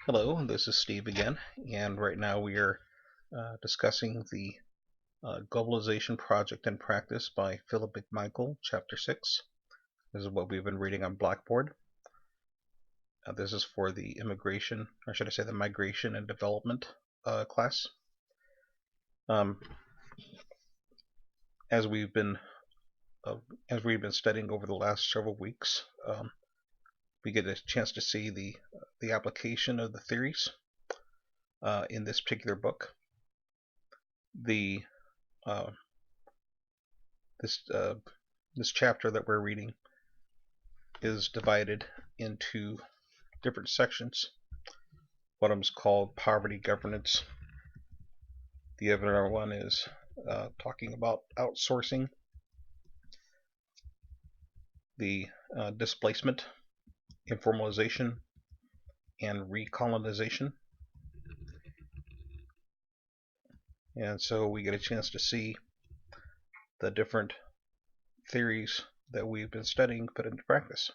Hello, this is Steve again, and right now we are discussing the Globalization Project and Practice by Phillip McMichael, Chapter 6. This is what we've been reading on Blackboard. This is for the immigration, or should I say the migration and development class. Um, as we've been as we've been studying over the last several weeks, we get a chance to see the application of the theories in this particular book. The uh, this this chapter that we're reading is divided into different sections. One of them is called poverty governance. The other one is talking about outsourcing, the displacement, informalization, and recolonization. And so we get a chance to see the different theories that we've been studying put into practice.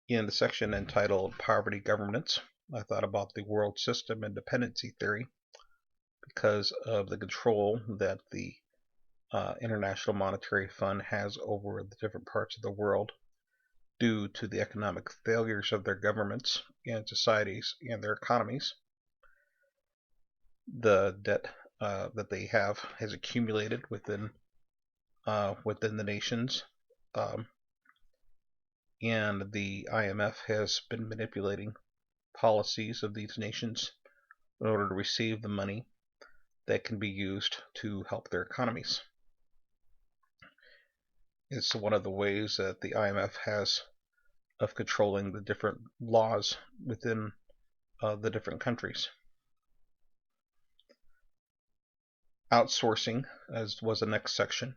In the section entitled Poverty Governance, I thought about the world system and dependency theory because of the control that the International Monetary Fund has over the different parts of the world due to the economic failures of their governments and societies and their economies. The debt that they have has accumulated within the nations, and the IMF has been manipulating policies of these nations in order to receive the money that can be used to help their economies. It's one of the ways that the IMF has of controlling the different laws within the different countries. Outsourcing, as was the next section,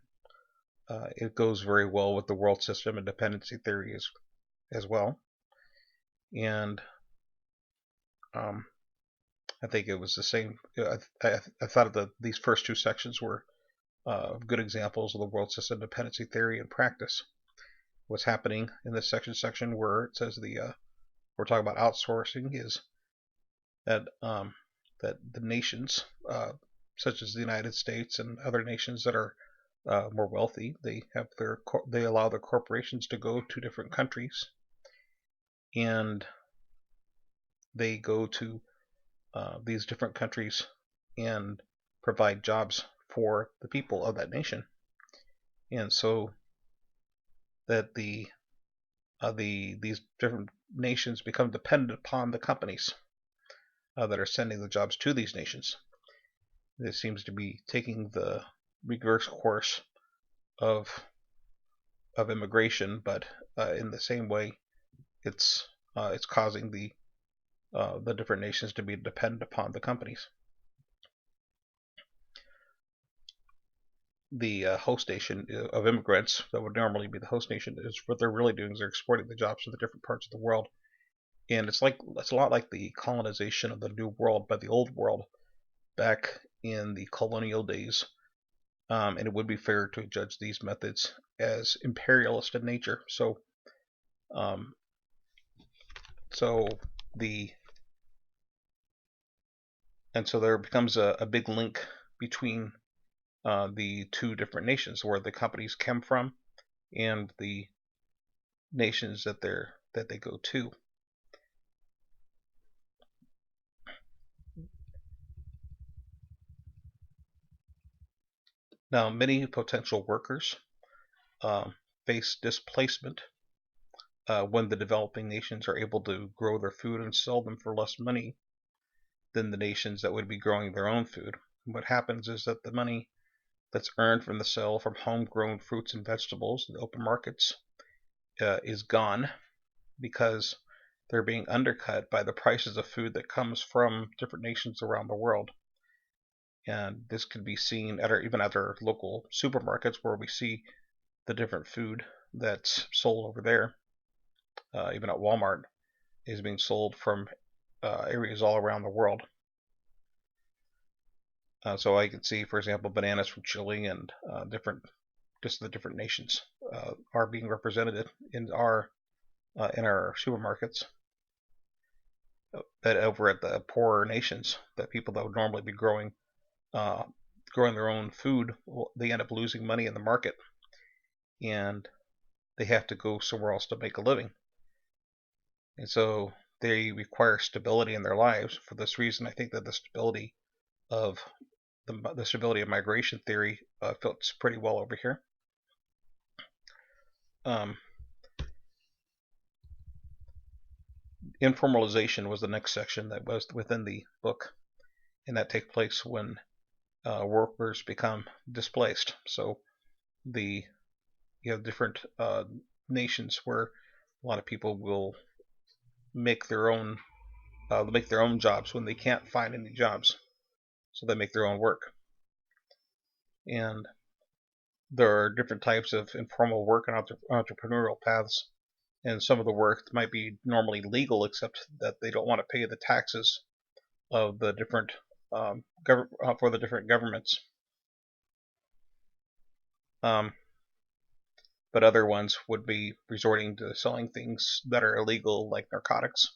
it goes very well with the world system and dependency theory as well. And I think it was the same. I thought that these first two sections were good examples of the world system dependency theory in practice. What's happening in this section where it says we're talking about outsourcing is that that the nations, such as the United States and other nations that are more wealthy, they allow their corporations to go to different countries, and they go to these different countries and provide jobs for the people of that nation, and so that these different nations become dependent upon the companies that are sending the jobs to these nations. This seems to be taking the reverse course of immigration, but in the same way, it's causing the different nations to be dependent upon the companies. The host nation of immigrants that would normally be the host nation is what they're really doing is they're exporting the jobs to the different parts of the world, and it's a lot like the colonization of the New World by the Old World back in the colonial days. And it would be fair to judge these methods as imperialist in nature. So, um, so the and so there becomes a big link between the two different nations where the companies come from and the nations that they go to. Now, many potential workers face displacement when the developing nations are able to grow their food and sell them for less money than the nations that would be growing their own food. What happens is that the money that's earned from the sale from homegrown fruits and vegetables in the open markets is gone because they're being undercut by the prices of food that comes from different nations around the world. And this can be seen even at our local supermarkets where we see the different food that's sold over there. Even at Walmart is being sold from areas all around the world. So I can see, for example, bananas from Chile and the different nations are being represented in our in our supermarkets, that over at the poorer nations, that people that would normally be growing their own food, they end up losing money in the market, and they have to go somewhere else to make a living. And so they require stability in their lives. For this reason, I think that the stability of migration theory fits pretty well over here. Informalization was the next section that was within the book, and that takes place when workers become displaced. So you have different nations where a lot of people will make their own jobs when they can't find any jobs, so they make their own work. And there are different types of informal work and entrepreneurial paths, and some of the work might be normally legal, except that they don't want to pay the taxes of the different for the different governments. But other ones would be resorting to selling things that are illegal, like narcotics.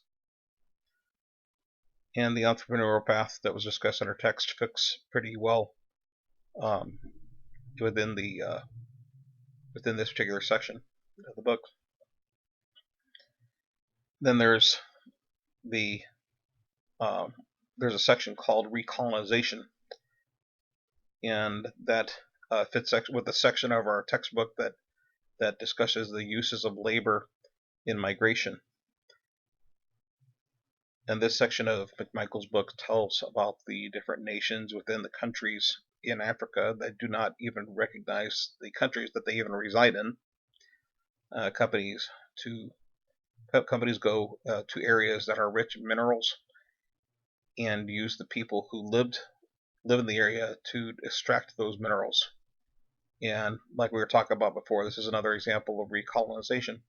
And the entrepreneurial path that was discussed in our text fits pretty well within this particular section of the book. Then there's a section called recolonization, and that fits with the section of our textbook that discusses the uses of labor in migration. And this section of McMichael's book tells about the different nations within the countries in Africa that do not even recognize the countries that they even reside in. Companies go to areas that are rich in minerals and use the people who live in the area to extract those minerals. And like we were talking about before, this is another example of recolonization.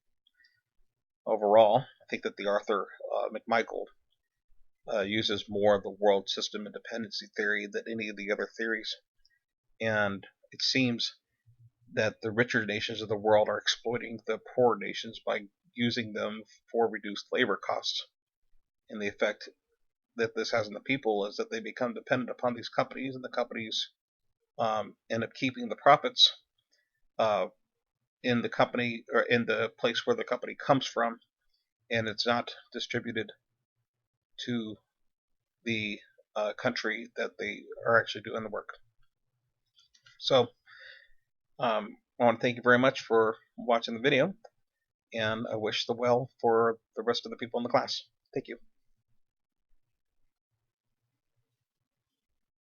Overall, I think that the author McMichael uses more of the world system and dependency theory than any of the other theories. And it seems that the richer nations of the world are exploiting the poorer nations by using them for reduced labor costs. And the effect that this has on the people is that they become dependent upon these companies, and the companies end up keeping the profits in the company, or in the place where the company comes from, and it's not distributed to the country that they are actually doing the work. So I want to thank you very much for watching the video, and I wish the well for the rest of the people in the class. Thank you.